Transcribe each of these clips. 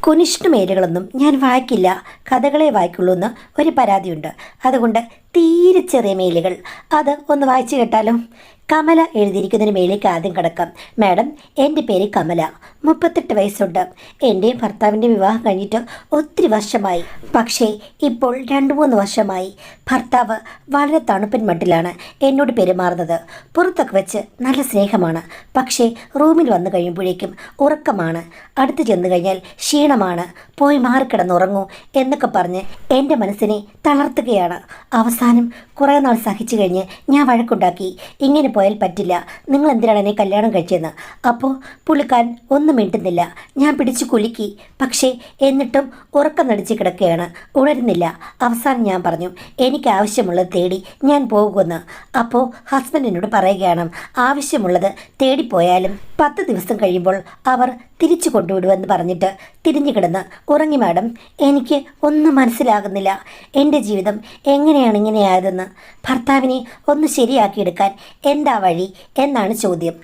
കുനിഷ്ണുമേലുകളൊന്നും ഞാൻ വായിക്കില്ല, കഥകളെ വായിക്കുള്ളൂ എന്ന് ഒരു പരാതിയുണ്ട്. അതുകൊണ്ട് തീരെ ചെറിയ മെയിലുകൾ അത് ഒന്ന് വായിച്ചു കേട്ടാലോ. കമല എഴുതിയിരിക്കുന്നതിന് മേലേക്ക് ആദ്യം കിടക്കാം. മാഡം, എൻ്റെ പേര് കമല, 38 വയസ്സുണ്ട്. എൻ്റെയും ഭർത്താവിൻ്റെയും വിവാഹം കഴിഞ്ഞിട്ട് ഒത്തിരി വർഷമായി. പക്ഷേ ഇപ്പോൾ 2-3 വർഷമായി ഭർത്താവ് വളരെ തണുപ്പൻ മട്ടിലാണ് എന്നോട് പെരുമാറുന്നത്. പുറത്തൊക്കെ വെച്ച് നല്ല സ്നേഹമാണ്, പക്ഷേ റൂമിൽ വന്നു കഴിയുമ്പോഴേക്കും ഉറക്കമാണ്, അടുത്ത് ചെന്ന് കഴിഞ്ഞാൽ ക്ഷീണമാണ്, പോയി മാറിക്കിടന്നുറങ്ങൂ എന്നൊക്കെ പറഞ്ഞ് എൻ്റെ മനസ്സിനെ തളർത്തുകയാണ്. അവസാനം കുറേ നാൾ സഹിച്ചു കഴിഞ്ഞ് ഞാൻ വഴക്കുണ്ടാക്കി. ഇങ്ങനെ പോയാൽ പറ്റില്ല, നിങ്ങൾ എന്തിനാണ് എന്നെ കല്യാണം കഴിച്ചതെന്ന്. അപ്പോൾ പുള്ളിക്കാൻ ഒന്നും മിണ്ടുന്നില്ല. ഞാൻ പിടിച്ചു കുലുക്കി, പക്ഷേ എന്നിട്ടും ഉറക്കം നടിച്ച് കിടക്കുകയാണ്, ഉണരുന്നില്ല. അവസാനം ഞാൻ പറഞ്ഞു എനിക്ക് ആവശ്യമുള്ളത് തേടി ഞാൻ പോകുമെന്ന്. അപ്പോൾ ഹസ്ബൻഡ് എന്നോട് പറയുകയാണ് ആവശ്യമുള്ളത് തേടിപ്പോയാലും 10 ദിവസം കഴിയുമ്പോൾ അവർ തിരിച്ചു കൊണ്ടുവിടുമെന്ന് പറഞ്ഞിട്ട് തിരിഞ്ഞു കിടന്ന് ഉറങ്ങി. മാഡം, എനിക്ക് ഒന്നും മനസ്സിലാകുന്നില്ല. എൻ്റെ ജീവിതം എങ്ങനെയാണ് ഇങ്ങനെയായതെന്ന്. ഭർത്താവിനെ ഒന്ന് ശരിയാക്കിയെടുക്കാൻ എന്താ വഴി എന്നാണ് ചോദ്യം.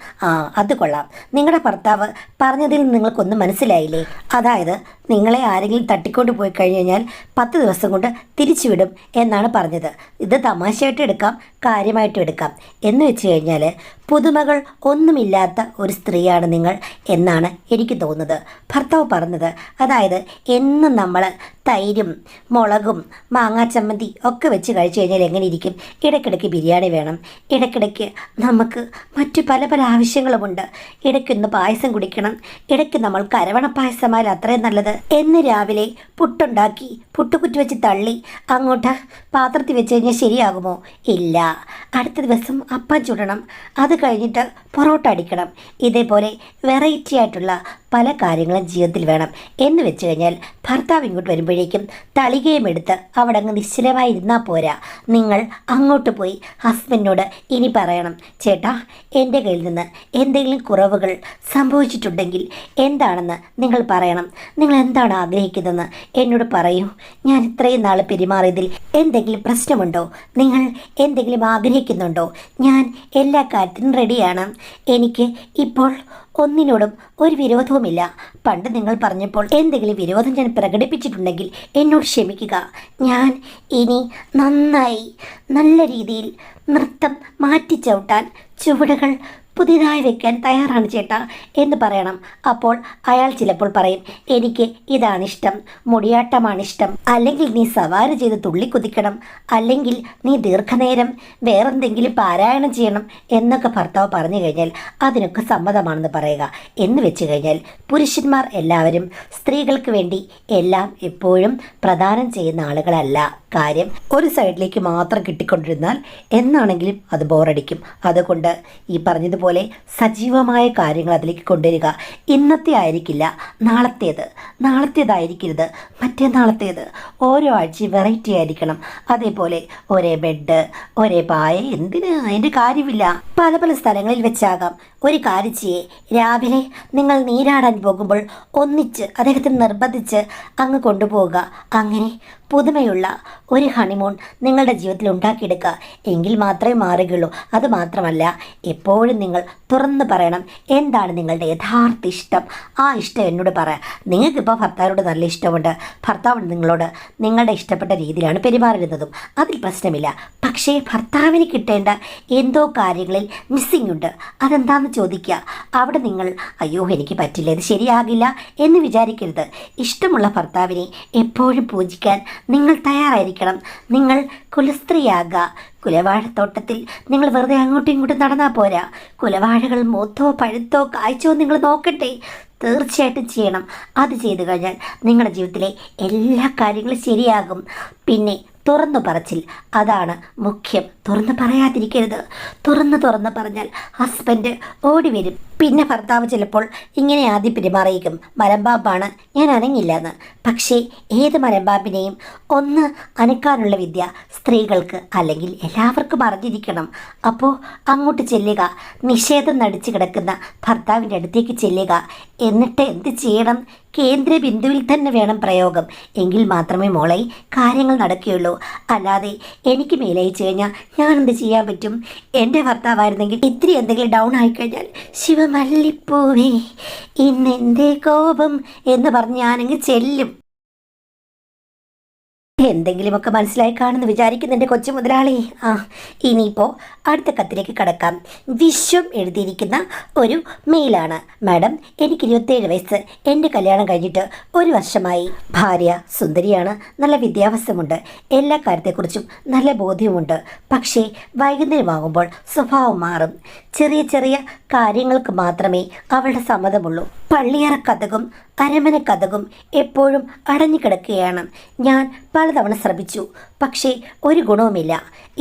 അത് കൊള്ളാം. നിങ്ങളുടെ ഭർത്താവ് പറഞ്ഞതിൽ നിങ്ങൾക്കൊന്നും മനസ്സിലായില്ലേ? അതായത് നിങ്ങളെ ആരെങ്കിലും തട്ടിക്കൊണ്ട് പോയി കഴിഞ്ഞ് കഴിഞ്ഞാൽ 10 ദിവസം കൊണ്ട് തിരിച്ചുവിടും എന്നാണ് പറഞ്ഞത്. ഇത് തമാശയായിട്ട് എടുക്കാം, കാര്യമായിട്ടും എടുക്കാം. എന്ന് വെച്ച് കഴിഞ്ഞാൽ പുതുമകൾ ഒന്നുമില്ലാത്ത ഒരു സ്ത്രീയാണ് നിങ്ങൾ എന്നാണ് എനിക്ക് തോന്നുന്നത്. ഭർത്താവ് പറഞ്ഞത് അതായത് എന്നും നമ്മൾ തൈരും മുളകും മാങ്ങാ ചമ്മന്തി ഒക്കെ വെച്ച് കഴിച്ചു കഴിഞ്ഞാൽ എങ്ങനെ ഇരിക്കും? ഇടയ്ക്കിടയ്ക്ക് ബിരിയാണി വേണം, ഇടയ്ക്കിടയ്ക്ക് നമുക്ക് മറ്റു പല പല ആവശ്യങ്ങളുമുണ്ട്. ഇടയ്ക്കൊന്ന് പായസം കുടിക്കണം, ഇടയ്ക്ക് നമ്മൾ കരവണ പായസമായാൽ അത്രയും നല്ലത് എന്ന് രാവിലെ പുട്ടുണ്ടാക്കി പുട്ടുകുറ്റി വെച്ച് തള്ളി അങ്ങോട്ട് പാത്രത്തിൽ വെച്ച് കഴിഞ്ഞാൽ ശരിയാകുമോ? ഇല്ല. അടുത്ത ദിവസം അപ്പം ചുടണം, അത് കഴിഞ്ഞിട്ട് പൊറോട്ട അടിക്കണം. ഇതേപോലെ വെറൈറ്റി ആയിട്ടുള്ള പല കാര്യങ്ങളും ജീവിതത്തിൽ വേണം. എന്ന് വെച്ച് കഴിഞ്ഞാൽ ഭർത്താവ് ഇങ്ങോട്ട് വരുമ്പോഴേക്കും തളികയും എടുത്ത് അവിടെ അങ്ങ് നിശ്ചലമായി ഇരുന്നാൽ പോരാ. നിങ്ങൾ അങ്ങോട്ട് പോയി ഹസ്ബൻഡിനോട് ഇനി പറയണം, ചേട്ടാ എൻ്റെ കയ്യിൽ നിന്ന് എന്തെങ്കിലും കുറവുകൾ സംഭവിച്ചിട്ടുണ്ടെങ്കിൽ എന്താണെന്ന് നിങ്ങൾ പറയണം. നിങ്ങൾ എന്താണ് ആഗ്രഹിക്കുന്നതെന്ന് എന്നോട് പറയൂ. ഞാൻ ഇത്രയും നാൾ പെരുമാറിയതിൽ എന്തെങ്കിലും പ്രശ്നമുണ്ടോ? നിങ്ങൾ എന്തെങ്കിലും ആഗ്രഹിക്കുന്നുണ്ടോ? ഞാൻ എല്ലാ കാര്യത്തിനും റെഡിയാണ്. എനിക്ക് ഇപ്പോൾ ഒന്നിനോടും ഒരു വിരോധവുമില്ല. പണ്ട് നിങ്ങൾ പറഞ്ഞപ്പോൾ എന്തെങ്കിലും വിരോധം ഞാൻ പ്രകടിപ്പിച്ചിട്ടുണ്ടെങ്കിൽ എന്നോട് ക്ഷമിക്കുക. ഞാൻ ഇനി നന്നായി നല്ല രീതിയിൽ നൃത്തം മാറ്റിച്ചവിട്ടാൻ ചുവടുകൾ പുതിയതായി വെക്കാൻ തയ്യാറാണ് ചേട്ടാ എന്ന് പറയണം. അപ്പോൾ അയാൾ ചിലപ്പോൾ പറയും എനിക്ക് ഇതാണിഷ്ടം, മുടിയാട്ടമാണിഷ്ടം, അല്ലെങ്കിൽ നീ സവാരി ചെയ്ത് തുള്ളിക്കുതിക്കണം, അല്ലെങ്കിൽ നീ ദീർഘനേരം വേറെന്തെങ്കിലും പാരായണം ചെയ്യണം എന്നൊക്കെ ഭർത്താവ് പറഞ്ഞു കഴിഞ്ഞാൽ അതിനൊക്കെ സമ്മതമാണെന്ന് പറയുക. എന്ന് വെച്ച് കഴിഞ്ഞാൽ പുരുഷന്മാർ എല്ലാവരും സ്ത്രീകൾക്ക് വേണ്ടി എല്ലാം എപ്പോഴും പ്രദാനം ചെയ്യുന്ന ആളുകളല്ല. കാര്യം ഒരു സൈഡിലേക്ക് മാത്രം കിട്ടിക്കൊണ്ടിരുന്നാൽ എന്നാണെങ്കിലും അത് ബോറടിക്കും. അതുകൊണ്ട് ഈ പറഞ്ഞതുപോലെ സജീവമായ കാര്യങ്ങൾ അതിലേക്ക് കൊണ്ടുവരിക. ഇന്നത്തെ ആയിരിക്കില്ല നാളത്തേത്, നാളത്തേതായിരിക്കരുത് മറ്റന്നാളത്തേത്. ഓരോ ആഴ്ചയും വെറൈറ്റി ആയിരിക്കണം. അതേപോലെ ഒരേ ബെഡ് ഒരേ പായ എന്തിന്? അതിൻ്റെ കാര്യമില്ല. പല പല സ്ഥലങ്ങളിൽ വെച്ചാകാം. ഒരു കാര്യം ചെയ്യേ, രാവിലെ നിങ്ങൾ നീരാടാൻ പോകുമ്പോൾ ഒന്നിച്ച് അദ്ദേഹത്തെ നിർബന്ധിച്ച് അങ്ങ് കൊണ്ടുപോവുക. അങ്ങനെ പുതുമയുള്ള ഒരു ഹണിമൂൺ നിങ്ങളുടെ ജീവിതത്തിൽ ഉണ്ടാക്കിയെടുക്കുക. എങ്കിൽ മാത്രമേ മാറുകയുള്ളൂ. അതുമാത്രമല്ല എപ്പോഴും നിങ്ങൾ തുറന്ന് പറയണം എന്താണ് നിങ്ങളുടെ യഥാർത്ഥ ഇഷ്ടം. ആ ഇഷ്ടം എന്നോട് പറയാം. നിങ്ങൾക്കിപ്പോൾ ഭർത്താവിനോട് നല്ല ഇഷ്ടമുണ്ട്, ഭർത്താവ് നിങ്ങളോട് നിങ്ങളുടെ ഇഷ്ടപ്പെട്ട രീതിയിലാണ് പെരുമാറുന്നതും, അതിൽ പ്രശ്നമില്ല. പക്ഷേ ഭർത്താവിന് കിട്ടേണ്ട എന്തോ കാര്യങ്ങളിൽ മിസ്സിംഗ് ഉണ്ട്. അതെന്താണെന്ന് ചോദിക്കുക. അവിടെ നിങ്ങൾ അയ്യോ എനിക്ക് പറ്റില്ല, ഇത് ശരിയാകില്ല എന്ന് വിചാരിക്കരുത്. ഇഷ്ടമുള്ള ഭർത്താവിനെ എപ്പോഴും പൂജിക്കാൻ നിങ്ങൾ തയ്യാറായിരിക്കണം. നിങ്ങൾ കുലസ്ത്രീയാകുക. കുലവാഴത്തോട്ടത്തിൽ നിങ്ങൾ വെറുതെ അങ്ങോട്ടും ഇങ്ങോട്ടും നടന്നാൽ പോരാ. കുലവാഴകൾ മൂത്തോ പഴുത്തോ കായ്ച്ചോ നിങ്ങൾ നോക്കട്ടെ. തീർച്ചയായിട്ടും ചെയ്യണം. അത് ചെയ്തു കഴിഞ്ഞാൽ നിങ്ങളുടെ ജീവിതത്തിലെ എല്ലാ കാര്യങ്ങളും ശരിയാകും. പിന്നെ തുറന്നു പറച്ചിൽ, അതാണ് മുഖ്യം. തുറന്ന് പറയാതിരിക്കരുത്. തുറന്ന് പറഞ്ഞാൽ ഹസ്ബൻഡ് ഓടി വരും. പിന്നെ ഭർത്താവ് ചിലപ്പോൾ ഇങ്ങനെ ആദ്യം പെരുമാറിയേക്കും, മലമ്പാമ്പാണ് ഞാൻ അനങ്ങില്ല എന്ന്. പക്ഷേ ഏത് മലമ്പാമ്പിനെയും ഒന്ന് അനക്കാനുള്ള വിദ്യ സ്ത്രീകൾക്ക് അല്ലെങ്കിൽ എല്ലാവർക്കും അറിഞ്ഞിരിക്കണം. അപ്പോൾ അങ്ങോട്ട് ചെല്ലുക. നിഷേധം നടിച്ചു കിടക്കുന്ന ഭർത്താവിൻ്റെ അടുത്തേക്ക് ചെല്ലുക. എന്നിട്ട് എന്ത് ചെയ്യണം കേന്ദ്ര ബിന്ദുവിൽ തന്നെ വേണം പ്രയോഗം. എങ്കിൽ മാത്രമേ മോളെ കാര്യങ്ങൾ നടക്കുകയുള്ളൂ. അല്ലാതെ എനിക്ക് മേലയച്ചു കഴിഞ്ഞാൽ ഞാൻ എന്ത് ചെയ്യാൻ പറ്റും? എൻ്റെ ഭർത്താവായിരുന്നെങ്കിൽ ഇത്തിരി എന്തെങ്കിലും ഡൗൺ ആയിക്കഴിഞ്ഞാൽ ശിവമല്ലിപ്പൂവേ ഇന്നെൻ്റെ കോപം എന്ന് പറഞ്ഞ് ഞാനങ്ങ് ചെല്ലും. എന്തെങ്കിലുമൊക്കെ മനസ്സിലായി കാണുമെന്ന് വിചാരിക്കുന്ന എൻ്റെ കൊച്ചു മുതലാളി. ഇനിയിപ്പോൾ അടുത്ത കത്തിലേക്ക് കടക്കാം. വിശ്വം എഴുതിയിരിക്കുന്ന ഒരു മെയിലാണ്. മാഡം, എനിക്ക് 27 വയസ്സ്. എൻ്റെ കല്യാണം കഴിഞ്ഞിട്ട് 1 വർഷമായി. ഭാര്യ സുന്ദരിയാണ്, നല്ല വിദ്യാഭ്യാസമുണ്ട്, എല്ലാ കാര്യത്തെക്കുറിച്ചും നല്ല ബോധ്യമുണ്ട്. പക്ഷേ വൈകുന്നേരമാകുമ്പോൾ സ്വഭാവം മാറും. ചെറിയ ചെറിയ കാര്യങ്ങൾക്ക് മാത്രമേ അവളുടെ സമ്മതമുള്ളൂ. പള്ളിയറ കഥകും അരമന കഥകും എപ്പോഴും അടഞ്ഞു കിടക്കുകയാണ്. ഞാൻ പലതവണ ശ്രമിച്ചു, പക്ഷേ ഒരു ഗുണവുമില്ല.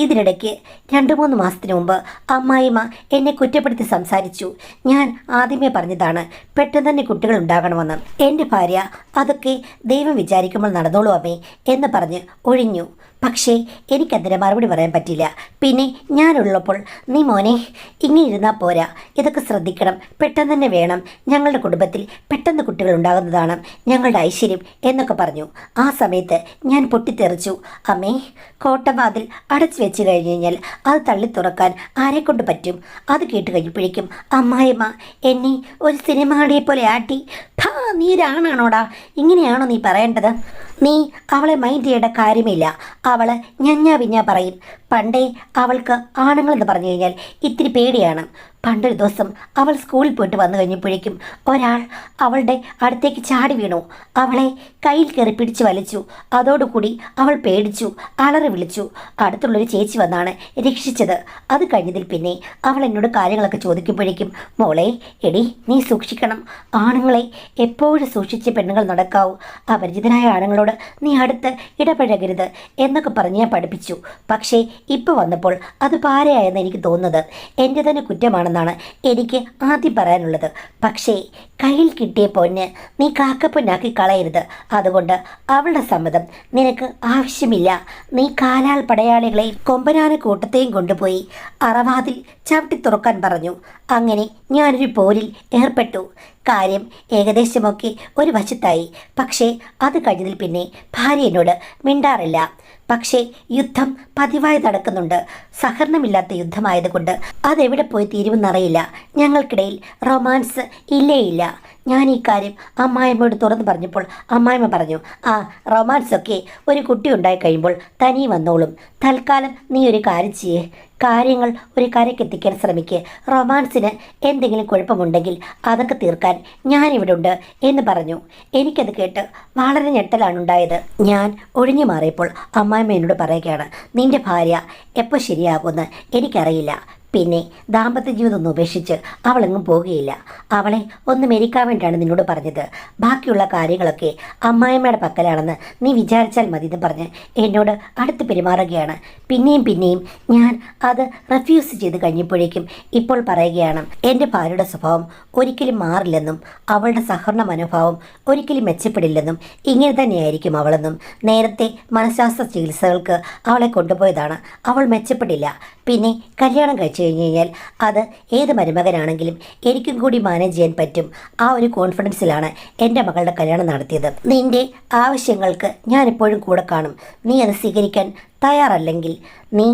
ഇതിനിടയ്ക്ക് 2-3 മാസത്തിന് മുമ്പ് അമ്മായിമ്മ എന്നെ കുറ്റപ്പെടുത്തി സംസാരിച്ചു. ഞാൻ ആദ്യമേ പറഞ്ഞതാണ് പെട്ടെന്ന് തന്നെ കുട്ടികൾ ഉണ്ടാകണമെന്ന്. എൻ്റെ ഭാര്യ അതൊക്കെ ദൈവം വിചാരിക്കുമ്പോൾ നടന്നോളൂ അമ്മേ എന്ന് പറഞ്ഞ് ഒഴിഞ്ഞു. പക്ഷേ എനിക്കതിന് മറുപടി പറയാൻ പറ്റില്ല. പിന്നെ ഞാനുള്ളപ്പോൾ നീ മോനെ ഇങ്ങനെ ഇരുന്നാൽ പോരാ, ഇതൊക്കെ ശ്രദ്ധിക്കണം, പെട്ടെന്ന് തന്നെ വേണം, ഞങ്ങളുടെ കുടുംബത്തിൽ പെട്ടെന്ന് കുട്ടികൾ ഉണ്ടാകുന്നതാണ് ഞങ്ങളുടെ ഐശ്വര്യം എന്നൊക്കെ പറഞ്ഞു. ആ സമയത്ത് ഞാൻ പൊട്ടിത്തെറിച്ചു. അമ്മേ, കോട്ടവാതിൽ അടച്ചു വെച്ച് കഴിഞ്ഞ് കഴിഞ്ഞാൽ അത് തള്ളി തുറക്കാൻ ആരെക്കൊണ്ട് പറ്റും? അത് കേട്ട് കഴിഞ്ഞപ്പോഴേക്കും അമ്മായിമ്മ എന്നെ ഒരു സിനിമാടിയെ പോലെ ആട്ടി. നീ ഒരാണാണോടാ? ഇങ്ങനെയാണോ നീ പറയേണ്ടത്? നീ അവളെ മൈൻഡ് ചെയ്യേണ്ട കാര്യമില്ല. അവൾ ഞഞ്ഞാ പിഞ്ഞാ പറയും. പണ്ടേ അവൾക്ക് ആണുങ്ങളെന്ന് പറഞ്ഞു കഴിഞ്ഞാൽ ഇത്തിരി പേടിയാണ്. പണ്ടൊരു ദിവസം അവൾ സ്കൂളിൽ പോയിട്ട് വന്നു കഴിഞ്ഞപ്പോഴേക്കും ഒരാൾ അവളുടെ അടുത്തേക്ക് ചാടി വീണു. അവളെ കയ്യിൽ കയറി പിടിച്ച് വലിച്ചു. അതോടുകൂടി അവൾ പേടിച്ചു, അലറി വിളിച്ചു. അടുത്തുള്ളൊരു ചേച്ചി വന്നാണ് രക്ഷിച്ചത്. അത് കഴിഞ്ഞതിൽ പിന്നെ അവൾ എന്നോട് കാര്യങ്ങളൊക്കെ ചോദിക്കുമ്പോഴേക്കും മോളെ, എടി നീ സൂക്ഷിക്കണം, ആണുങ്ങളെ എപ്പോഴും സൂക്ഷിച്ച് പെണ്ണുങ്ങൾ നടക്കാവൂ, അപരിചിതനായ ആണുങ്ങളോട് നീ അടുത്ത് ഇടപഴകരുത് എന്നൊക്കെ പറഞ്ഞ് ഞാൻ പഠിപ്പിച്ചു. പക്ഷേ ഇപ്പോൾ വന്നപ്പോൾ അത് പാരയായെന്ന് എനിക്ക് തോന്നുന്നത്. എൻ്റെ തന്നെ കുറ്റമാണെന്നാണ് എനിക്ക് ആദ്യം പറയാനുള്ളത്. പക്ഷേ കയ്യിൽ കിട്ടിയ പൊന്ന് നീ കാക്കപ്പൊന്നാക്കി കളയരുത്. അതുകൊണ്ട് അവളുടെ സമ്മതം നിനക്ക് ആവശ്യമില്ല. നീ കാലാൾ പടയാളികളെയും കൊമ്പനാന കൂട്ടത്തെയും കൊണ്ടുപോയി അറവാതിൽ ചവിട്ടി തുറക്കാൻ പറഞ്ഞു. അങ്ങനെ ഞാനൊരു പോരിൽ ഏർപ്പെട്ടു. കാര്യം ഏകദേശമൊക്കെ ഒരു വശത്തായി. പക്ഷേ അത് കഴിഞ്ഞതിൽ പിന്നെ ഭാര്യ എന്നോട് മിണ്ടാറില്ല. പക്ഷേ യുദ്ധം പതിവായി നടക്കുന്നുണ്ട്. സഹകരണമില്ലാത്ത യുദ്ധമായതുകൊണ്ട് അതെവിടെ പോയി തീരുമെന്നറിയില്ല. ഞങ്ങൾക്കിടയിൽ റൊമാൻസ് ഇല്ല. ഞാൻ ഈ കാര്യം അമ്മായിമ്മയോട് തുറന്നു പറഞ്ഞപ്പോൾ അമ്മായിമ്മ പറഞ്ഞു, റൊമാൻസൊക്കെ ഒരു കുട്ടി ഉണ്ടായി കഴിയുമ്പോൾ തനിയെ വന്നോളും. തൽക്കാലം നീ ഒരു കാര്യം ചെയ്യേ, കാര്യങ്ങൾ ഒരു കരയ്ക്കെത്തിക്കാൻ ശ്രമിക്കുക. റൊമാൻസിന് എന്തെങ്കിലും കുഴപ്പമുണ്ടെങ്കിൽ അതൊക്കെ തീർക്കാൻ ഞാനിവിടെ ഉണ്ട് എന്ന് പറഞ്ഞു. എനിക്കത് കേട്ട് വളരെ ഞെട്ടലാണ് ഉണ്ടായത്. ഞാൻ ഒഴിഞ്ഞു മാറിയപ്പോൾ അമ്മായിമ്മ എന്നോട് പറയുകയാണ്, നിന്റെ ഭാര്യ എപ്പോൾ ശരിയാകുമെന്ന് എനിക്കറിയില്ല. പിന്നെ ദാമ്പത്യ ജീവിതം ഒന്ന് ഉപേക്ഷിച്ച് അവളെങ്ങും പോകുകയില്ല. അവളെ ഒന്ന് മെരിക്കാൻ വേണ്ടിയാണ് നിന്നോട് പറഞ്ഞത്. ബാക്കിയുള്ള കാര്യങ്ങളൊക്കെ അമ്മായിമ്മയുടെ പക്കലാണെന്ന് നീ വിചാരിച്ചാൽ മതി എന്ന് പറഞ്ഞ് എന്നോട് അടുത്ത് പെരുമാറുകയാണ്. പിന്നെയും ഞാൻ അത് റെഫ്യൂസ് ചെയ്ത് കഴിഞ്ഞപ്പോഴേക്കും ഇപ്പോൾ പറയുകയാണ്, എൻ്റെ ഭാര്യയുടെ സ്വഭാവം ഒരിക്കലും മാറില്ലെന്നും അവളുടെ സഹകരണ മനോഭാവം ഒരിക്കലും മെച്ചപ്പെടില്ലെന്നും ഇങ്ങനെ തന്നെയായിരിക്കും അവളെന്നും. നേരത്തെ മനഃശാസ്ത്ര ചികിത്സകൾക്ക് അവളെ കൊണ്ടുപോയതാണ്, അവൾ മെച്ചപ്പെടില്ല. പിന്നെ കല്യാണം കഴിച്ചു കഴിഞ്ഞ് കഴിഞ്ഞാൽ അത് ഏത് മരുമകനാണെങ്കിലും എനിക്കും കൂടി മാനേജ് ചെയ്യാൻ പറ്റും. ആ ഒരു കോൺഫിഡൻസിലാണ് എൻ്റെ മകളുടെ കല്യാണം നടത്തിയത്. നിൻ്റെ ആവശ്യങ്ങൾക്ക് ഞാനിപ്പോഴും കൂടെ കാണും. നീ അത് സ്വീകരിക്കാൻ തയ്യാറല്ലെങ്കിൽ നീ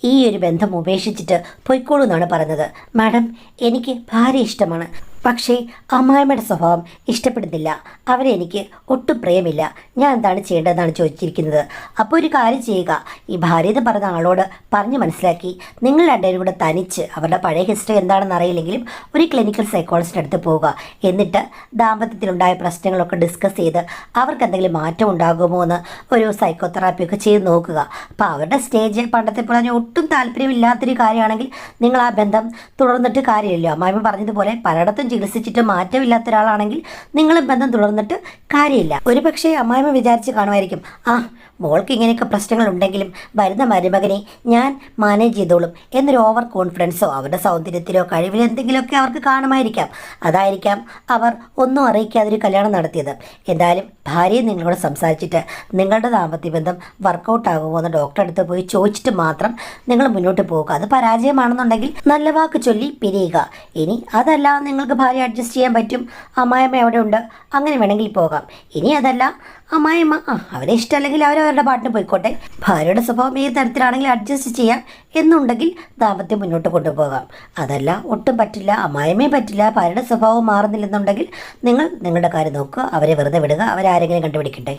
ഈ ഒരു ബന്ധം ഉപേക്ഷിച്ചിട്ട് പൊയ്ക്കോളൂ എന്നാണ് പറഞ്ഞത്. മാഡം, എനിക്ക് ഭാര്യ ഇഷ്ടമാണ്, പക്ഷേ അമ്മായിമ്മയുടെ സ്വഭാവം ഇഷ്ടപ്പെടുന്നില്ല. അവരെ എനിക്ക് ഒട്ടും പ്രിയമില്ല. ഞാൻ എന്താണ് ചെയ്യേണ്ടതെന്നാണ് ചോദിച്ചിരിക്കുന്നത്. അപ്പോൾ ഒരു കാര്യം ചെയ്യുക, ഈ ഭാര്യ എന്ന് പറഞ്ഞ ആളോട് പറഞ്ഞ് മനസ്സിലാക്കി നിങ്ങൾ രണ്ടുപേരും കൂടെ തനിച്ച് അവരുടെ പഴയ ഹിസ്റ്ററി എന്താണെന്ന് അറിയില്ലെങ്കിലും ഒരു ക്ലിനിക്കൽ സൈക്കോളജിസ്റ്റിൻ്റെ അടുത്ത് പോവുക. എന്നിട്ട് ദാമ്പത്യത്തിലുണ്ടായ പ്രശ്നങ്ങളൊക്കെ ഡിസ്കസ് ചെയ്ത് അവർക്ക് എന്തെങ്കിലും മാറ്റം ഉണ്ടാകുമോ എന്ന് ഒരു സൈക്കോതെറാപ്പിയൊക്കെ ചെയ്ത് നോക്കുക. അപ്പോൾ അവരുടെ സ്റ്റേജ് പണ്ടത്തെ പോലെ ഒട്ടും താല്പര്യമില്ലാത്തൊരു കാര്യമാണെങ്കിൽ നിങ്ങൾ ആ ബന്ധം തുടർന്നിട്ട് കാര്യമില്ല. അമ്മായിമ്മ പറഞ്ഞതുപോലെ പലയിടത്തും ചികിത്സിച്ചിട്ട് മാറ്റമില്ലാത്ത ഒരാളാണെങ്കിൽ നിങ്ങളും ബന്ധം തുടർന്നിട്ട് കാര്യമില്ല. ഒരു പക്ഷേ അമ്മായിമ്മ വിചാരിച്ച് കാണുമായിരിക്കും, മോൾക്ക് ഇങ്ങനെയൊക്കെ പ്രശ്നങ്ങൾ ഉണ്ടെങ്കിലും വരുന്ന മരുമകനെ ഞാൻ മാനേജ് ചെയ്തോളും എന്നൊരു ഓവർ കോൺഫിഡൻസോ അവരുടെ സൗന്ദര്യത്തിലോ കഴിവിലോ എന്തെങ്കിലുമൊക്കെ അവർക്ക് കാണുമായിരിക്കാം. അതായിരിക്കാം അവർ ഒന്നും അറിയിക്കാതെ ഒരു കല്യാണം നടത്തിയത്. എന്തായാലും ഭാര്യയെ നിങ്ങളോട് സംസാരിച്ചിട്ട് നിങ്ങളുടെ ദാമ്പത്യ ബന്ധം വർക്കൗട്ട് ആകുമോ എന്ന് ഡോക്ടറെ അടുത്ത് പോയി ചോദിച്ചിട്ട് മാത്രം നിങ്ങൾ മുന്നോട്ട് പോകുക. അത് പരാജയമാണെന്നുണ്ടെങ്കിൽ നല്ല വാക്ക് ചൊല്ലി പിരിയുക. ഇനി അതല്ല നിങ്ങൾക്ക് ഭാര്യ അഡ്ജസ്റ്റ് ചെയ്യാൻ പറ്റും, അമ്മായിയമ്മ അവിടെ ഉണ്ട്, അങ്ങനെ വേണമെങ്കിൽ പോകാം. ഇനി അതല്ല അമ്മായിയമ്മ അവരെ ഇഷ്ടമല്ലെങ്കിൽ അവരവരുടെ പാട്ടിന് പോയിക്കോട്ടെ, ഭാര്യയുടെ സ്വഭാവം ഏത് തരത്തിലാണെങ്കിൽ അഡ്ജസ്റ്റ് ചെയ്യാം എന്നുണ്ടെങ്കിൽ ദാമ്പത്യം മുന്നോട്ട് കൊണ്ടുപോകാം. അതല്ല ഒട്ടും പറ്റില്ല, അമ്മായിയമ്മയും പറ്റില്ല, ഭാര്യയുടെ സ്വഭാവം മാറുന്നില്ലെന്നുണ്ടെങ്കിൽ നിങ്ങൾ നിങ്ങളുടെ കാര്യം നോക്കുക, അവരെ വെറുതെ വിടുക, അവരാരെങ്കിലും കണ്ടുപിടിക്കട്ടെ.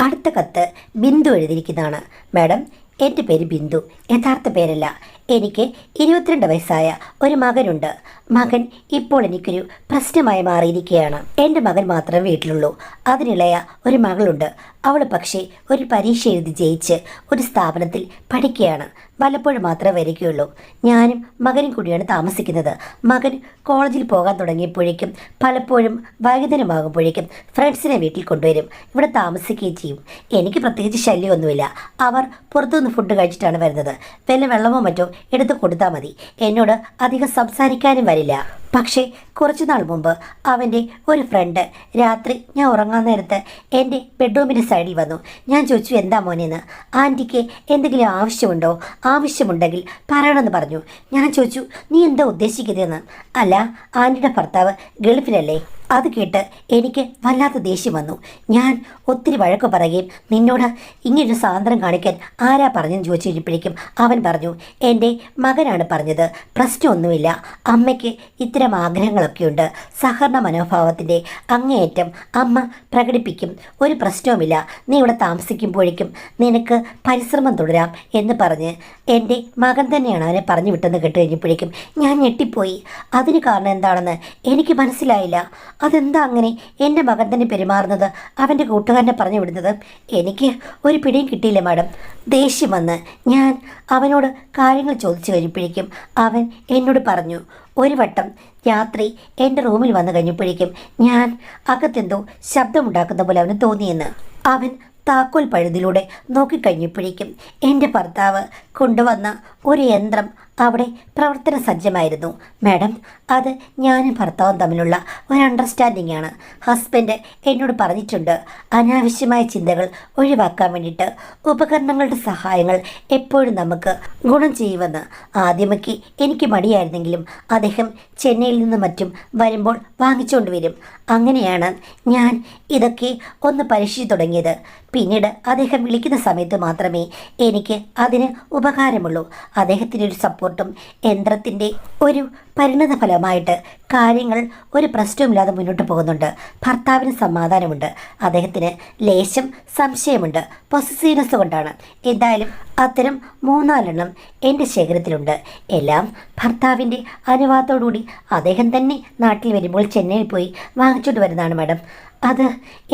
അടുത്ത കത്ത് ബിന്ദു എഴുതിയിരിക്കുന്നതാണ്. മാഡം, എൻ്റെ പേര് ബിന്ദു, യഥാർത്ഥ പേരല്ല. എനിക്ക് 22 വയസ്സായ ഒരു മകനുണ്ട്. മകൻ ഇപ്പോൾ എനിക്കൊരു പ്രശ്നമായി മാറിയിരിക്കുകയാണ്. എൻ്റെ മകൻ മാത്രമേ വീട്ടിലുള്ളൂ. അതിനിളയ ഒരു മകളുണ്ട്. അവൾ പക്ഷേ ഒരു പരീക്ഷ എഴുതി ജയിച്ച് ഒരു സ്ഥാപനത്തിൽ പഠിക്കുകയാണ്. വല്ലപ്പോഴും മാത്രമേ വരികയുള്ളൂ. ഞാനും മകനും കൂടിയാണ് താമസിക്കുന്നത്. മകൻ കോളേജിൽ പോകാൻ തുടങ്ങിയപ്പോഴേക്കും പലപ്പോഴും വൈകുന്നേരമാകുമ്പോഴേക്കും ഫ്രണ്ട്സിനെ വീട്ടിൽ കൊണ്ടുവരും, ഇവിടെ താമസിക്കുകയും ചെയ്യും. എനിക്ക് പ്രത്യേകിച്ച് ശല്യമൊന്നുമില്ല. അവർ പുറത്തുനിന്ന് ഫുഡ് കഴിച്ചിട്ടാണ് വരുന്നത്. വല്ല വെള്ളമോ മറ്റോ എടുത്ത് കൊടുത്താൽ മതി. എന്നോട് അധികം സംസാരിക്കാനും വരില്ല. പക്ഷേ കുറച്ചുനാൾ മുമ്പ് അവൻ്റെ ഒരു ഫ്രണ്ട് രാത്രി ഞാൻ ഉറങ്ങാൻ നേരത്ത് എൻ്റെ ബെഡ്റൂമിൻ്റെ സൈഡിൽ വന്നു. ഞാൻ ചോദിച്ചു, എന്താ മോനെന്ന്. ആൻറ്റിക്ക് എന്തെങ്കിലും ആവശ്യമുണ്ടോ? ആവശ്യമുണ്ടെങ്കിൽ പറയണമെന്ന് പറഞ്ഞു. ഞാൻ ചോദിച്ചു, നീ എന്താ ഉദ്ദേശിക്കുന്നതെന്ന്. അല്ല, ആൻറ്റിയുടെ ഭർത്താവ് ഗൾഫിലല്ലേ. അത് കേട്ട് എനിക്ക് വല്ലാത്ത ദേഷ്യം വന്നു. ഞാൻ ഒത്തിരി വഴക്ക് പറയുകയും നിന്നോട് ഇങ്ങനൊരു സാന്ദ്രം കാണിക്കാൻ ആരാ പറഞ്ഞെന്ന് ചോദിച്ചു കഴിഞ്ഞപ്പോഴേക്കും അവൻ പറഞ്ഞു, എൻ്റെ മകനാണ് പറഞ്ഞത്, പ്രശ്നമൊന്നുമില്ല, അമ്മയ്ക്ക് ഇത്തരം ആഗ്രഹങ്ങളൊക്കെയുണ്ട്, സഹകരണ മനോഭാവത്തിൻ്റെ അങ്ങേയറ്റം അമ്മ പ്രകടിപ്പിക്കും, ഒരു പ്രശ്നവുമില്ല, നീ ഇവിടെ താമസിക്കുമ്പോഴേക്കും നിനക്ക് പരിശ്രമം തുടരാം എന്ന് പറഞ്ഞ് എൻ്റെ മകൻ തന്നെയാണ് അവനെ പറഞ്ഞു വിട്ടെന്ന് കേട്ട് കഴിഞ്ഞപ്പോഴേക്കും ഞാൻ ഞെട്ടിപ്പോയി. അതിന് കാരണം എന്താണെന്ന് എനിക്ക് മനസ്സിലായില്ല. അതെന്താ അങ്ങനെ എൻ്റെ മകൻ തന്നെ പെരുമാറുന്നത്, അവൻ്റെ കൂട്ടുകാരനെ പറഞ്ഞു വിടുന്നത്? എനിക്ക് ഒരു പിടിയും കിട്ടിയില്ല മാഡം. ദേഷ്യം വന്ന് ഞാൻ അവനോട് കാര്യങ്ങൾ ചോദിച്ചു കഴിഞ്ഞപ്പോഴേക്കും അവൻ എന്നോട് പറഞ്ഞു, ഒരു വട്ടം രാത്രി എൻ്റെ റൂമിൽ വന്നു കഴിഞ്ഞപ്പോഴേക്കും ഞാൻ അകത്തെന്തോ ശബ്ദമുണ്ടാക്കുന്ന പോലെ അവന് തോന്നിയെന്ന്. അവൻ താക്കോൽ പഴുതിലൂടെ നോക്കിക്കഴിഞ്ഞപ്പോഴേക്കും എൻ്റെ ഭർത്താവ് കൊണ്ടുവന്ന ഒരു യന്ത്രം അവിടെ പ്രവർത്തന സജ്ജമായിരുന്നു. മാഡം, അത് ഞാനും ഭർത്താവും തമ്മിലുള്ള ഒരു അണ്ടർസ്റ്റാൻഡിംഗ് ആണ്. ഹസ്ബൻഡ് എന്നോട് പറഞ്ഞിട്ടുണ്ട്, അനാവശ്യമായ ചിന്തകൾ ഒഴിവാക്കാൻ വേണ്ടിയിട്ട് ഉപകരണങ്ങളുടെ സഹായങ്ങൾ എപ്പോഴും നമുക്ക് ഗുണം ചെയ്യുമെന്ന്. ആദ്യമൊക്കെ എനിക്ക് മടിയായിരുന്നെങ്കിലും അദ്ദേഹം ചെന്നൈയിൽ നിന്നും മറ്റും വരുമ്പോൾ വാങ്ങിച്ചുകൊണ്ട് വരും. അങ്ങനെയാണ് ഞാൻ ഇതൊക്കെ ഒന്ന് പരീക്ഷിച്ചു തുടങ്ങിയത്. പിന്നീട് അദ്ദേഹം വിളിക്കുന്ന സമയത്ത് മാത്രമേ എനിക്ക് അതിന് ഉപകാരമുള്ളൂ. അദ്ദേഹത്തിൻ്റെ ഒരു സപ്പോർട്ടും യന്ത്രത്തിൻ്റെ ഒരു പരിണത ഫലമായിട്ട് കാര്യങ്ങൾ ഒരു പ്രശ്നവുമില്ലാതെ മുന്നോട്ട് പോകുന്നുണ്ട്. ഭർത്താവിന് സമാധാനമുണ്ട്. അദ്ദേഹത്തിന് ലേശം സംശയമുണ്ട്, പൊസസീവ്നെസ് കൊണ്ടാണ്. എന്തായാലും അത്തരം 3-4 എൻ്റെ ശേഖരത്തിലുണ്ട്. എല്ലാം ഭർത്താവിൻ്റെ അനുവാദത്തോടുകൂടി അദ്ദേഹം തന്നെ നാട്ടിൽ വരുമ്പോൾ ചെന്നൈയിൽ പോയി വാങ്ങിച്ചുകൊണ്ട് വരുന്നതാണ് മാഡം. അത്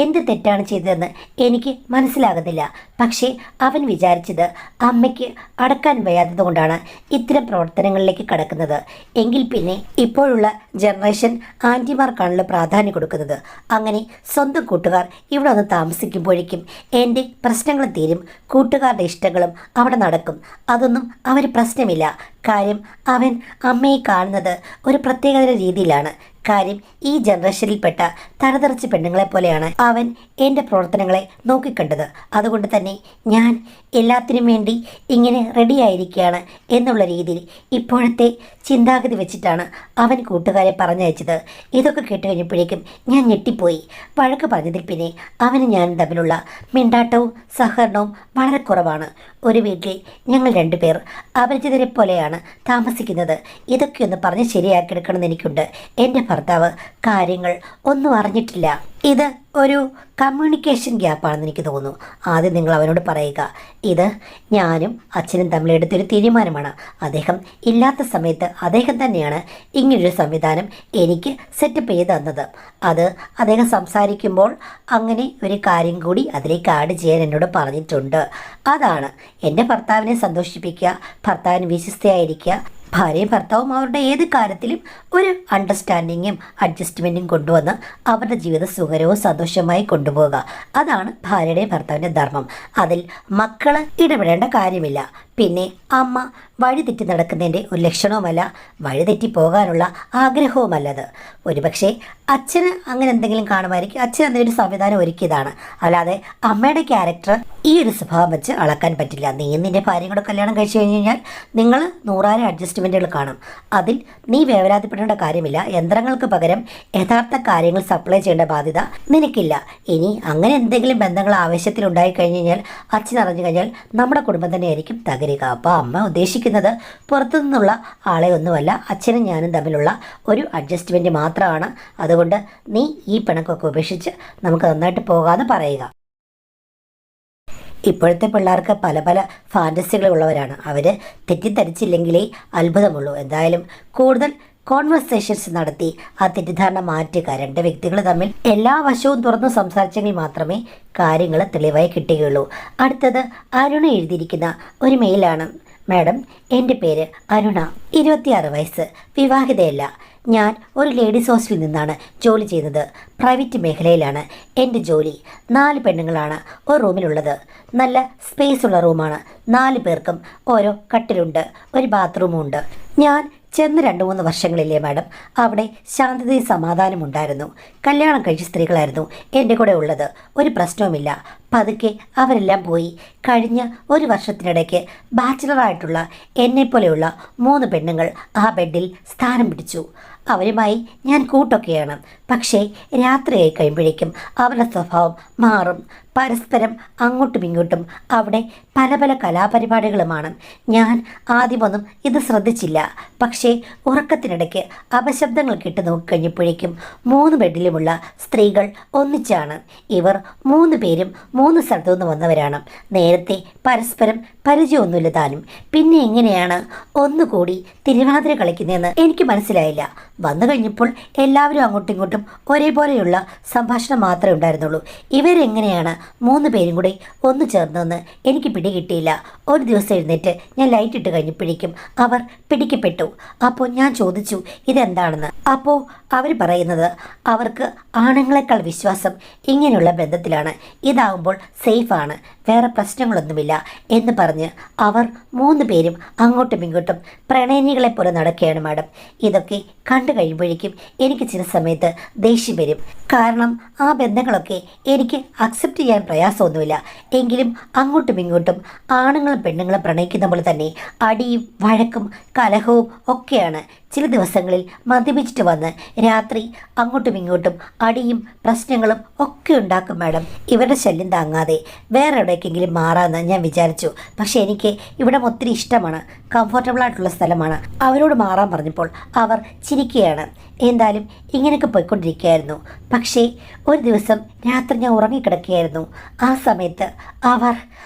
എന്ത് തെറ്റാണ് ചെയ്തതെന്ന് എനിക്ക് മനസ്സിലാകുന്നില്ല. പക്ഷേ അവൻ വിചാരിച്ചത് അമ്മയ്ക്ക് അടക്കാൻ വയ്യാത്തത് കൊണ്ടാണ് ഇത്തരം പ്രവർത്തനങ്ങളിലേക്ക് കടക്കുന്നത്. എങ്കിൽ പിന്നെ ഇപ്പോഴുള്ള ജനറേഷൻ ആൻറ്റിമാർക്കാണല്ലോ പ്രാധാന്യം കൊടുക്കുന്നത്. അങ്ങനെ സ്വന്തം കൂട്ടുകാർ ഇവിടെ വന്ന് താമസിക്കുമ്പോഴേക്കും എൻ്റെ പ്രശ്നങ്ങൾ തീരും, കൂട്ടുകാരുടെ ഇഷ്ടങ്ങളും അവിടെ നടക്കും. അതൊന്നും അവർ പ്രശ്നമില്ല. കാര്യം അവൻ അമ്മയെ കാണുന്നത് ഒരു പ്രത്യേകതര രീതിയിലാണ്. കാര്യം ഈ ജനറേഷനിൽപ്പെട്ട തലതെറിച്ച പെണ്ണുങ്ങളെ പോലെയാണ് അവൻ എൻ്റെ പ്രവർത്തനങ്ങളെ നോക്കിക്കണ്ടത്. അതുകൊണ്ട് തന്നെ ഞാൻ എല്ലാത്തിനും വേണ്ടി ഇങ്ങനെ റെഡിയായിരിക്കുകയാണ് എന്നുള്ള രീതിയിൽ ഇപ്പോഴത്തെ ചിന്താഗതി വെച്ചിട്ടാണ് അവൻ കൂട്ടുകാരെ പറഞ്ഞയച്ചത്. ഇതൊക്കെ കേട്ട് കഴിഞ്ഞപ്പോഴേക്കും ഞാൻ ഞെട്ടിപ്പോയി. വഴക്ക് പറഞ്ഞതിൽ പിന്നെ അവന് ഞാനും തമ്മിലുള്ള മിണ്ടാട്ടവും സഹകരണവും വളരെ കുറവാണ്. ഒരു വീട്ടിൽ ഞങ്ങൾ 2 പേർ അപരിചിതരെ പോലെയാണ് താമസിക്കുന്നത്. ഇതൊക്കെ ഒന്ന് പറഞ്ഞ് ശരിയാക്കിയെടുക്കണമെന്ന് എനിക്കുണ്ട്. എൻ്റെ ഭർത്താവ് കാര്യങ്ങൾ ഒന്നും അറിഞ്ഞിട്ടില്ല. ഇത് ഒരു കമ്മ്യൂണിക്കേഷൻ ഗ്യാപ്പാണെന്ന് എനിക്ക് തോന്നുന്നു. ആദ്യം നിങ്ങൾ അവനോട് പറയുക, ഇത് ഞാനും അച്ഛനും തമ്മിലെടുത്തൊരു തീരുമാനമാണ്. അദ്ദേഹം ഇല്ലാത്ത സമയത്ത് അദ്ദേഹം തന്നെയാണ് ഇങ്ങനൊരു സംവിധാനം എനിക്ക് സെറ്റപ്പ് ചെയ്ത് തന്നത്. അത് അദ്ദേഹം സംസാരിക്കുമ്പോൾ അങ്ങനെ ഒരു കാര്യം കൂടി അതിലേക്ക് ആഡ് ചെയ്യാൻ എന്നോട് പറഞ്ഞിട്ടുണ്ട്. അതാണ് എൻ്റെ ഭർത്താവിനെ സന്തോഷിപ്പിക്കുക, ഭർത്താവിന് വിശ്വസ്തയായിരിക്കുക, ഭാര്യയും ഭർത്താവും അവരുടെ ഏത് കാര്യത്തിലും ഒരു അണ്ടർസ്റ്റാൻഡിങ്ങും അഡ്ജസ്റ്റ്മെൻറ്റും കൊണ്ടുവന്ന് അവരുടെ ജീവിതം സുഖകരവും സന്തോഷമായി കൊണ്ടുപോകുക. അതാണ് ഭാര്യയുടെയും ഭർത്താവിൻ്റെ ധർമ്മം. അതിൽ മക്കൾ ഇടപെടേണ്ട കാര്യമില്ല. പിന്നെ അമ്മ വഴിതെറ്റി നടക്കുന്നതിൻ്റെ ഒരു ലക്ഷണവുമല്ല, വഴിതെറ്റി പോകാനുള്ള ആഗ്രഹവുമല്ലത്. ഒരുപക്ഷെ അച്ഛന് അങ്ങനെ എന്തെങ്കിലും കാണുമായിരിക്കും. അച്ഛൻ എന്തെങ്കിലും സംവിധാനം ഒരുക്കിയതാണ്. അല്ലാതെ അമ്മയുടെ ക്യാരക്ടർ ഈ ഒരു സ്വഭാവം വെച്ച് അളക്കാൻ പറ്റില്ല. നീ നിൻ്റെ ഭാര്യയും കൂടെ കല്യാണം കഴിച്ചു കഴിഞ്ഞ് കഴിഞ്ഞാൽ നിങ്ങൾ നൂറായിരം അഡ്ജസ്റ്റ്മെൻറ്റുകൾ കാണും. അതിൽ നീ വേവലാതിപ്പെടേണ്ട കാര്യമില്ല. യന്ത്രങ്ങൾക്ക് പകരം യഥാർത്ഥ കാര്യങ്ങൾ സപ്ലൈ ചെയ്യേണ്ട ബാധ്യത നിനക്കില്ല. ഇനി അങ്ങനെ എന്തെങ്കിലും ബന്ധങ്ങൾ ആവശ്യത്തിൽ ഉണ്ടായി കഴിഞ്ഞ് കഴിഞ്ഞാൽ അച്ഛൻ അറിഞ്ഞു കഴിഞ്ഞാൽ നമ്മുടെ കുടുംബം തന്നെയായിരിക്കും തകരുക. അപ്പോൾ അമ്മ ഉദ്ദേശിക്കുന്നത് പുറത്തു നിന്നുള്ള ആളെ ഒന്നുമല്ല, അച്ഛനും ഞാനും തമ്മിലുള്ള ഒരു അഡ്ജസ്റ്റ്മെൻറ്റ് മാത്രമാണ്. അതുകൊണ്ട് നീ ഈ പിണക്കൊക്കെ ഉപേക്ഷിച്ച് നമുക്ക് നന്നായിട്ട് പോകാമെന്ന് പറയുക. ഇപ്പോഴത്തെ പിള്ളേർക്ക് പല പല ഫാൻറ്റസികളുള്ളവരാണ്. അവർ തെറ്റിദ്ധരിച്ചില്ലെങ്കിലേ അത്ഭുതമുള്ളൂ. എന്തായാലും കൂടുതൽ കോൺവെർസേഷൻസ് നടത്തി ആ തെറ്റിദ്ധാരണ മാറ്റുക. രണ്ട് വ്യക്തികൾ തമ്മിൽ എല്ലാ വശവും തുറന്ന് സംസാരിച്ചെങ്കിൽ മാത്രമേ കാര്യങ്ങൾ തെളിവായി കിട്ടുകയുള്ളൂ. അടുത്തത് അരുണ എഴുതിയിരിക്കുന്ന ഒരു മെയിലാണ്. മാഡം, എൻ്റെ പേര് അരുണ, 26 വയസ്സ്, വിവാഹിതയല്ല. ഞാൻ ഒരു ലേഡീസ് ഹോസ്റ്റലിൽ നിന്നാണ് ജോലി ചെയ്യുന്നത്. പ്രൈവറ്റ് മേഖലയിലാണ് എൻ്റെ ജോലി. 4 പെണ്ണുങ്ങളാണ് ഒരു റൂമിലുള്ളത്. നല്ല സ്പേസ് ഉള്ള റൂമാണ്. 4 പേർക്കും ഓരോ കട്ടിലുണ്ട്, ഒരു ബാത്റൂമും ഉണ്ട്. ഞാൻ ചെന്ന് 2-3 വർഷങ്ങളില്ലേ മാഡം, അവിടെ ശാന്തതയും സമാധാനം ഉണ്ടായിരുന്നു. കല്യാണം കഴിച്ച സ്ത്രീകളായിരുന്നു എൻ്റെ കൂടെ ഉള്ളത്. ഒരു പ്രശ്നവുമില്ല. പതുക്കെ അവരെല്ലാം പോയി. കഴിഞ്ഞ ഒരു വർഷത്തിനിടയ്ക്ക് ബാച്ചിലറായിട്ടുള്ള എന്നെപ്പോലെയുള്ള 3 പെണ്ണുങ്ങൾ ആ ബെഡിൽ സ്ഥാനം പിടിച്ചു. അവരുമായി ഞാൻ കൂട്ടൊക്കെയാണ്. പക്ഷേ രാത്രിയായി കഴിയുമ്പോഴേക്കും അവരുടെ സ്വഭാവം മാറും. പരസ്പരം അങ്ങോട്ടും ഇങ്ങോട്ടും അവിടെ പല പല കലാപരിപാടികളുമാണ്. ഞാൻ ആദ്യമൊന്നും ഇത് ശ്രദ്ധിച്ചില്ല. പക്ഷേ ഉറക്കത്തിനിടയ്ക്ക് അപശബ്ദങ്ങൾ കേട്ട് നോക്കിക്കഴിഞ്ഞപ്പോഴേക്കും 3 ബെഡിലുമുള്ള സ്ത്രീകൾ ഒന്നിച്ചാണ്. ഇവർ 3 പേരും 3 സ്ഥലത്തു നിന്ന് വന്നവരാണ്. നേരത്തെ പരസ്പരം പരിചയമൊന്നുമില്ല താനും. പിന്നെ എങ്ങനെയാണ് ഒന്നുകൂടി തിരുവാതിര കളിക്കുന്നതെന്ന് എനിക്ക് മനസ്സിലായില്ല. വന്നു കഴിഞ്ഞപ്പോൾ എല്ലാവരും അങ്ങോട്ടും ഇങ്ങോട്ടും ഒരേപോലെയുള്ള സംഭാഷണം മാത്രമേ ഉണ്ടായിരുന്നുള്ളൂ. ഇവരെങ്ങനെയാണ് 3 പേരും കൂടി ഒന്നു ചേർന്നതെന്ന് എനിക്ക് പിടികിട്ടിയില്ല. ഒരു ദിവസം എഴുന്നേറ്റ് ഞാൻ ലൈറ്റ് ഇട്ട് കഴിഞ്ഞപ്പോഴേക്കും അവർ പിടിക്കപ്പെട്ടു. അപ്പോൾ ഞാൻ ചോദിച്ചു ഇതെന്താണെന്ന്. അപ്പോൾ അവർ പറയുന്നത് അവർക്ക് ആണുങ്ങളെക്കാൾ വിശ്വാസം ഇങ്ങനെയുള്ള ബന്ധത്തിലാണ്. ഇതാവുമ്പോൾ സേഫാണ്, വേറെ പ്രശ്നങ്ങളൊന്നുമില്ല എന്ന് പറഞ്ഞ് അവർ 3 പേരും അങ്ങോട്ടും ഇങ്ങോട്ടും പ്രണയിനികളെപ്പോലെ നടക്കുകയാണ് മാഡം. ഇതൊക്കെ കണ്ടു കഴിയുമ്പോഴേക്കും എനിക്ക് ചില സമയത്ത് ദേഷ്യം വരും. കാരണം ആ ബന്ധങ്ങളൊക്കെ എനിക്ക് അക്സെപ്റ്റ് ചെയ്യാൻ പ്രയാസമൊന്നുമില്ല. എങ്കിലും അങ്ങോട്ടും ഇങ്ങോട്ടും ആണുങ്ങളും പെണ്ണുങ്ങളും പ്രണയിക്കുന്ന പോലെ തന്നെ അടിയും വഴക്കും കലഹവും ഒക്കെയാണ്. ചില ദിവസങ്ങളിൽ മദ്യപിച്ചിട്ട് വന്ന് രാത്രി അങ്ങോട്ടും ഇങ്ങോട്ടും അടിയും പ്രശ്നങ്ങളും ഒക്കെ ഉണ്ടാക്കും മാഡം. ഇവരുടെ ശല്യം താങ്ങാതെ വേറെ എവിടേക്കെങ്കിലും മാറാമെന്ന് ഞാൻ വിചാരിച്ചു. പക്ഷേ എനിക്ക് ഇവിടെ ഒത്തിരി ഇഷ്ടമാണ്, കംഫർട്ടബിളായിട്ടുള്ള സ്ഥലമാണ്. അവരോട് മാറാൻ പറഞ്ഞപ്പോൾ അവർ ചിരിക്കുകയാണ്. എന്തായാലും ഇങ്ങനെയൊക്കെ പോയിക്കൊണ്ടിരിക്കുകയായിരുന്നു. പക്ഷേ ഒരു ദിവസം രാത്രി ഞാൻ ഉറങ്ങിക്കിടക്കുകയായിരുന്നു. ആ സമയത്ത് അവർ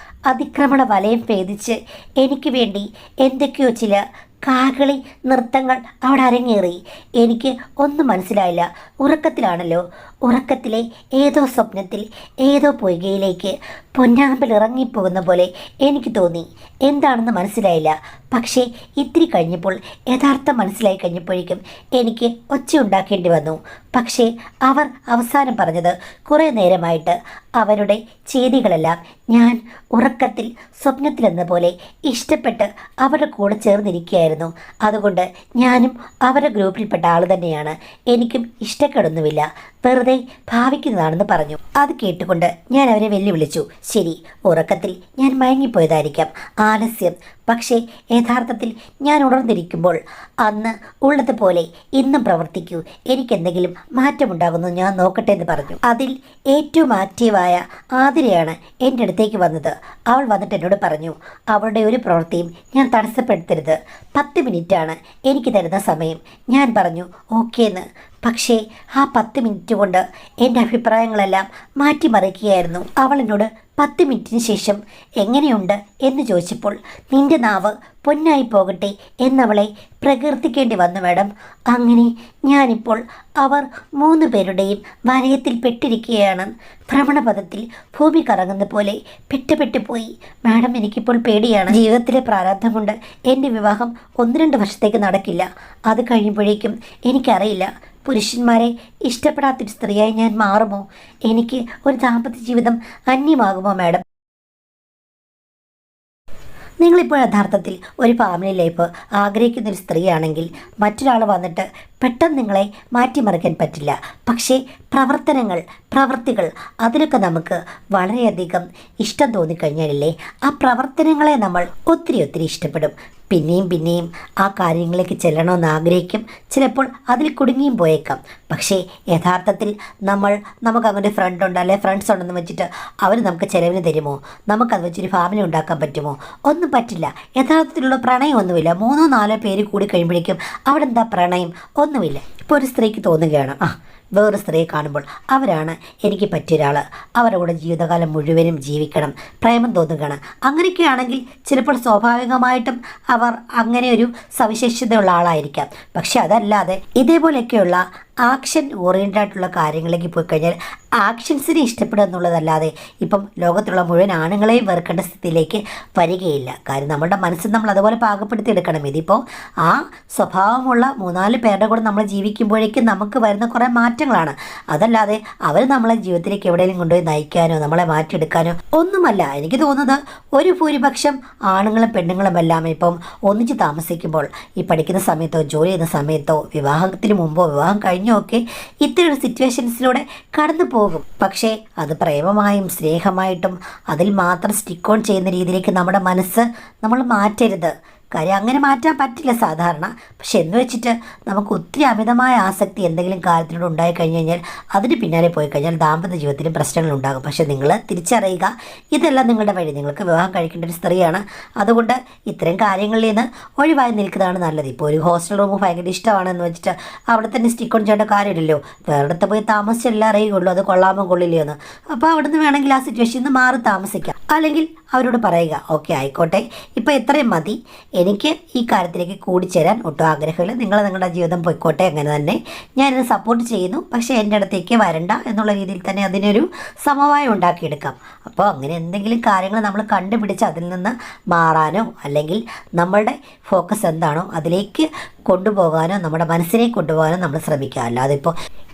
അതിക്രമണ വലയം ഭേദിച്ച് എനിക്ക് വേണ്ടി എന്തൊക്കെയോ ചില കാകളി നൃത്തങ്ങൾ അവിടെ അരങ്ങേറി. എനിക്ക് ഒന്നും മനസ്സിലായില്ല. ഉറക്കത്തിലാണല്ലോ. ഉറക്കത്തിലെ ഏതോ സ്വപ്നത്തിൽ ഏതോ പൊയ്കയിലേക്ക് പൊന്നാമ്പൽ ഇറങ്ങിപ്പോകുന്ന പോലെ എനിക്ക് തോന്നി. എന്താണെന്ന് മനസ്സിലായില്ല. പക്ഷേ ഇത്തിരി കഴിഞ്ഞപ്പോൾ യഥാർത്ഥം മനസ്സിലായി കഴിഞ്ഞപ്പോഴേക്കും എനിക്ക് ഒച്ച ഉണ്ടാക്കേണ്ടി വന്നു. പക്ഷേ അവർ അവസാനം പറഞ്ഞത് കുറേ നേരമായിട്ട് അവരുടെ ചെയ്തികളെല്ലാം ഞാൻ ഉറക്കത്തിൽ സ്വപ്നത്തിലെന്ന പോലെ ഇഷ്ടപ്പെട്ട് അവരുടെ കൂടെ ചേർന്നിരിക്കുകയായിരുന്നു. അതുകൊണ്ട് ഞാനും അവരുടെ ഗ്രൂപ്പിൽപ്പെട്ട ആൾ തന്നെയാണ്. എനിക്കും ഇഷ്ടക്കേടൊന്നുമില്ല, വെറുതെ ഭാവിക്കുന്നതാണെന്ന് പറഞ്ഞു. അത് കേട്ടുകൊണ്ട് ഞാൻ അവരെ വെല്ലുവിളിച്ചു. ശരി, ഉറക്കത്തിൽ ഞാൻ മയങ്ങിപ്പോയതായിരിക്കാം, ആലസ്യം. പക്ഷേ യഥാർത്ഥത്തിൽ ഞാൻ ഉണർന്നിരിക്കുമ്പോൾ അന്ന് ഉള്ളതുപോലെ ഇന്നും പ്രവർത്തിക്കൂ. എനിക്കെന്തെങ്കിലും മാറ്റമുണ്ടാകുന്നു ഞാൻ നോക്കട്ടെ എന്ന് പറഞ്ഞു. അതിൽ ഏറ്റവും ആക്റ്റീവായ ആതിരയാണ് എൻ്റെ അടുത്തേക്ക് വന്നത്. അവൾ വന്നിട്ട് എന്നോട് പറഞ്ഞു അവളുടെ ഒരു പ്രവൃത്തിയും ഞാൻ തടസ്സപ്പെടുത്തരുത്. 10 മിനിറ്റാണ് എനിക്ക് തരുന്ന സമയം. ഞാൻ പറഞ്ഞു ഓക്കേ എന്ന്. പക്ഷേ ആ 10 മിനിറ്റ് കൊണ്ട് എൻ്റെ അഭിപ്രായങ്ങളെല്ലാം മാറ്റിമറിക്കുകയായിരുന്നു. അവൾ എന്നോട് 10 മിനിറ്റിന് ശേഷം എങ്ങനെയുണ്ട് എന്ന് ചോദിച്ചപ്പോൾ നിന്റെ നാവ് പൊന്നായി പോകട്ടെ എന്നവളെ പ്രകീർത്തിക്കേണ്ടി വന്നു മാഡം. അങ്ങനെ ഞാനിപ്പോൾ അവർ 3 പേരുടെയും വലയത്തിൽ പെട്ടിരിക്കുകയാണ്. ഭ്രമണപഥത്തിൽ ഭൂമി കറങ്ങുന്ന പോലെ പെട്ടുപെട്ടു പോയി മാഡം. എനിക്കിപ്പോൾ പേടിയാണ്. ജീവിതത്തിലെ പ്രാരാബ്ധം കൊണ്ട് എൻ്റെ വിവാഹം 1-2 വർഷത്തേക്ക് നടക്കില്ല. അത് കഴിയുമ്പോഴേക്കും എനിക്കറിയില്ല പുരുഷന്മാരെ ഇഷ്ടപ്പെടാത്തൊരു സ്ത്രീയായി ഞാൻ മാറുമോ, എനിക്ക് ഒരു ദാമ്പത്യ ജീവിതം അന്യമാകുമോ മാഡം. നിങ്ങളിപ്പോൾ യഥാർത്ഥത്തിൽ ഒരു ഫാമിലി ലൈഫ് ആഗ്രഹിക്കുന്നൊരു സ്ത്രീയാണെങ്കിൽ മറ്റൊരാൾ വന്നിട്ട് പെട്ടെന്ന് നിങ്ങളെ മാറ്റിമറിക്കാൻ പറ്റില്ല. പക്ഷേ പ്രവൃത്തികൾ അതിലൊക്കെ നമുക്ക് വളരെയധികം ഇഷ്ടം തോന്നിക്കഴിഞ്ഞാലല്ലേ ആ പ്രവർത്തനങ്ങളെ നമ്മൾ ഒത്തിരി ഇഷ്ടപ്പെടും. പിന്നെയും ആ കാര്യങ്ങളിലേക്ക് ചെല്ലണമെന്ന് ആഗ്രഹിക്കും. ചിലപ്പോൾ അതിൽ കുടുങ്ങിയും പോയേക്കാം. പക്ഷേ യഥാർത്ഥത്തിൽ നമുക്ക് അങ്ങനെ ഫ്രണ്ട് ഉണ്ട് അല്ലെ ഫ്രണ്ട്സ് ഉണ്ടെന്ന് വെച്ചിട്ട് അവർ നമുക്ക് ചിലവിന് തരുമോ, നമുക്കത് വെച്ചൊരു ഫാമിലി ഉണ്ടാക്കാൻ പറ്റുമോ? ഒന്നും പറ്റില്ല. യഥാർത്ഥത്തിലുള്ള പ്രണയമൊന്നുമില്ല. 3-4 പേര് കൂടി കഴിയുമ്പോഴേക്കും അവിടെ എന്താ പ്രണയം? ഒന്നുമില്ല. ഇപ്പോൾ ഒരു സ്ത്രീക്ക് തോന്നുകയാണ്, വേറൊരു സ്ത്രീയെ കാണുമ്പോൾ അവരാണ് എനിക്ക് പറ്റിയൊരാൾ, അവരുടെ കൂടെ ജീവിതകാലം മുഴുവനും ജീവിക്കണം, പ്രേമം തോന്നുകയാണ്. അങ്ങനെയൊക്കെയാണെങ്കിൽ ചിലപ്പോൾ സ്വാഭാവികമായിട്ടും അവർ അങ്ങനെ ഒരു സവിശേഷതയുള്ള ആളായിരിക്കാം. പക്ഷെ അതല്ലാതെ ഇതേപോലെയൊക്കെയുള്ള ആക്ഷൻ ഓറിയൻറ്റഡ് ആയിട്ടുള്ള കാര്യങ്ങളിലേക്ക് പോയി കഴിഞ്ഞാൽ ആക്ഷൻസിനെ ഇഷ്ടപ്പെടുക എന്നുള്ളതല്ലാതെ ഇപ്പം ലോകത്തുള്ള മുഴുവൻ ആണുങ്ങളെയും വെറുക്കേണ്ട സ്ഥിതിയിലേക്ക് വരികയില്ല. കാര്യം നമ്മുടെ മനസ്സിൽ നമ്മൾ അതുപോലെ പാകപ്പെടുത്തി എടുക്കണം. ഇതിപ്പോൾ ആ സ്വഭാവമുള്ള 3-4 പേരുടെ കൂടെ നമ്മൾ ജീവിക്കുമ്പോഴേക്കും നമുക്ക് വരുന്ന കുറേ മാറ്റങ്ങളാണ്. അതല്ലാതെ അവർ നമ്മളെ ജീവിതത്തിലേക്ക് എവിടെയെങ്കിലും കൊണ്ടുപോയി നയിക്കാനോ നമ്മളെ മാറ്റിയെടുക്കാനോ ഒന്നുമല്ല. എനിക്ക് തോന്നുന്നത് ഒരു ഭൂരിപക്ഷം ആണുങ്ങളും പെണ്ണുങ്ങളും എല്ലാം ഇപ്പം ഒന്നിച്ച് താമസിക്കുമ്പോൾ ഈ പഠിക്കുന്ന സമയത്തോ ജോലി ചെയ്യുന്ന സമയത്തോ വിവാഹത്തിന് മുമ്പോ വിവാഹം കഴിഞ്ഞോ ഒക്കെ ഇത്തരം സിറ്റുവേഷൻസിലൂടെ കടന്നു പോകും. പക്ഷേ അത് പ്രേമമായും സ്നേഹമായിട്ടും അതിൽ മാത്രം സ്റ്റിക്ക് ഓൺ ചെയ്യുന്ന രീതിയിലേക്ക് നമ്മുടെ മനസ്സ് നമ്മൾ മാറ്റരുത്. കാര്യം അങ്ങനെ മാറ്റാൻ പറ്റില്ല സാധാരണ. പക്ഷെ എന്ന് വെച്ചിട്ട് നമുക്ക് ഒത്തിരി അമിതമായ ആസക്തി എന്തെങ്കിലും കാര്യത്തിലൂടെ ഉണ്ടായിക്കഴിഞ്ഞ് കഴിഞ്ഞാൽ അതിന് പിന്നാലെ പോയി കഴിഞ്ഞാൽ ദാമ്പത്യ ജീവിതത്തിലും പ്രശ്നങ്ങളുണ്ടാകും. പക്ഷെ നിങ്ങൾ തിരിച്ചറിയുക, ഇതെല്ലാം നിങ്ങളുടെ വഴി. നിങ്ങൾക്ക് വിവാഹം കഴിക്കേണ്ട ഒരു സ്ത്രീയാണ്. അതുകൊണ്ട് ഇത്തരം കാര്യങ്ങളിൽ നിന്ന് ഒഴിവായി നിൽക്കുന്നതാണ് നല്ലത്. ഇപ്പോൾ ഒരു ഹോസ്റ്റൽ റൂം ഭയങ്കര ഇഷ്ടമാണെന്ന് വെച്ചിട്ട് അവിടെ തന്നെ സ്റ്റിക്ക് ഓൺ ചെയ്യേണ്ട കാര്യമില്ലല്ലോ. വേറെടുത്ത് പോയി താമസിച്ചെല്ലാം അറിയുകയുള്ളൂ അത് കൊള്ളാമോ കൊള്ളില്ലയോ എന്ന്. അപ്പോൾ അവിടുന്ന് വേണമെങ്കിൽ ആ സിറ്റുവേഷനിൽ നിന്ന് മാറി താമസിക്കാം. അല്ലെങ്കിൽ അവരോട് പറയുക, ഓക്കെ ആയിക്കോട്ടെ, ഇപ്പോൾ ഇത്രയും മതി, എനിക്ക് ഈ കാര്യത്തിലേക്ക് കൂടിച്ചേരാൻ ഒട്ടും ആഗ്രഹമില്ല, നിങ്ങളുടെ ജീവിതം പോയിക്കോട്ടെ, അങ്ങനെ തന്നെ ഞാനിത് സപ്പോർട്ട് ചെയ്യുന്നു, പക്ഷേ എൻ്റെ അടുത്തേക്ക് വരണ്ട എന്നുള്ള രീതിയിൽ തന്നെ അതിനൊരു സമവായം ഉണ്ടാക്കിയെടുക്കാം. അപ്പോൾ അങ്ങനെ എന്തെങ്കിലും കാര്യങ്ങൾ നമ്മൾ കണ്ടുപിടിച്ച് അതിൽ നിന്ന് മാറാനോ അല്ലെങ്കിൽ നമ്മളുടെ ഫോക്കസ് എന്താണോ അതിലേക്ക് കൊണ്ടുപോകാനോ നമ്മുടെ മനസ്സിനെ കൊണ്ടുപോകാനോ നമ്മൾ ശ്രമിക്കുക. അല്ലാതെ ഇപ്പോൾ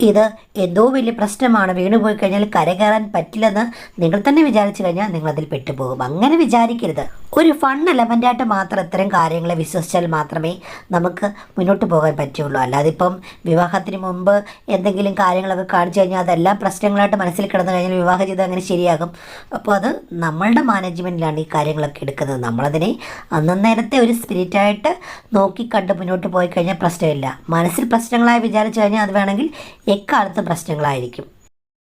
ഇത് എന്തോ വലിയ പ്രശ്നമാണ്, വീണുപോയി കഴിഞ്ഞാൽ കരകയറാൻ പറ്റില്ലെന്ന് നിങ്ങൾ തന്നെ വിചാരിച്ചു കഴിഞ്ഞാൽ നിങ്ങളതിൽ പെട്ടുപോകും. അങ്ങനെ വിചാരിക്കരുത്. ഒരു ഫൺ എലമെൻ്റായിട്ട് മാത്രം ഇത്തരം കാര്യങ്ങളെ വിശ്വസിച്ചാൽ മാത്രമേ നമുക്ക് മുന്നോട്ട് പോകാൻ പറ്റുള്ളൂ. അല്ലാതെ ഇപ്പം വിവാഹത്തിന് മുമ്പ് എന്തെങ്കിലും കാര്യങ്ങളൊക്കെ കാണിച്ചു കഴിഞ്ഞാൽ അതെല്ലാം പ്രശ്നങ്ങളായിട്ട് മനസ്സിൽ കിടന്നു കഴിഞ്ഞാൽ വിവാഹ ജീവിതം അങ്ങനെ ശരിയാകും. അപ്പോൾ അത് നമ്മളുടെ മാനേജ്മെൻറ്റിലാണ് ഈ കാര്യങ്ങളൊക്കെ എടുക്കുന്നത്. നമ്മളതിനെ അന്നേരത്തെ ഒരു സ്പിരിറ്റായിട്ട് നോക്കി കണ്ട് മുന്നോട്ട് പോയി കഴിഞ്ഞാൽ പ്രശ്നമില്ല. മനസ്സിൽ പ്രശ്നങ്ങളായി വിചാരിച്ചു കഴിഞ്ഞാൽ അത് വേണമെങ്കിൽ എക്കാലത്തും പ്രശ്നങ്ങളായിരിക്കും.